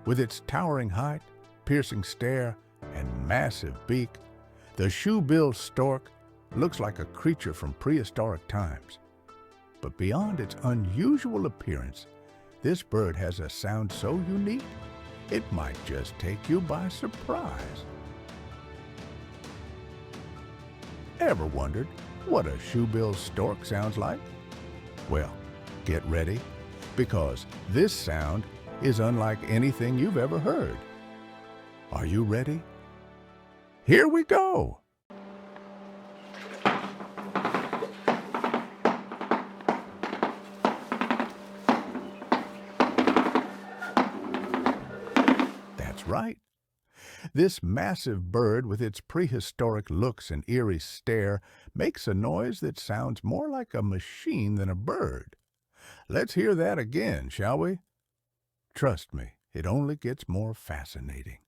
With its towering height, piercing stare, and massive beak, the Shoebill Stork looks like a creature from prehistoric times. But beyond its unusual appearance, this bird has a sound so unique, it might just take you by surprise. Ever wondered what a Shoebill Stork sounds like? Well, get ready, because this sound is unlike anything you've ever heard. Are you ready? Here we go! That's right. This massive bird with its prehistoric looks and eerie stare makes a noise that sounds more like a machine than a bird. Let's hear that again, shall we? Trust me, it only gets more fascinating.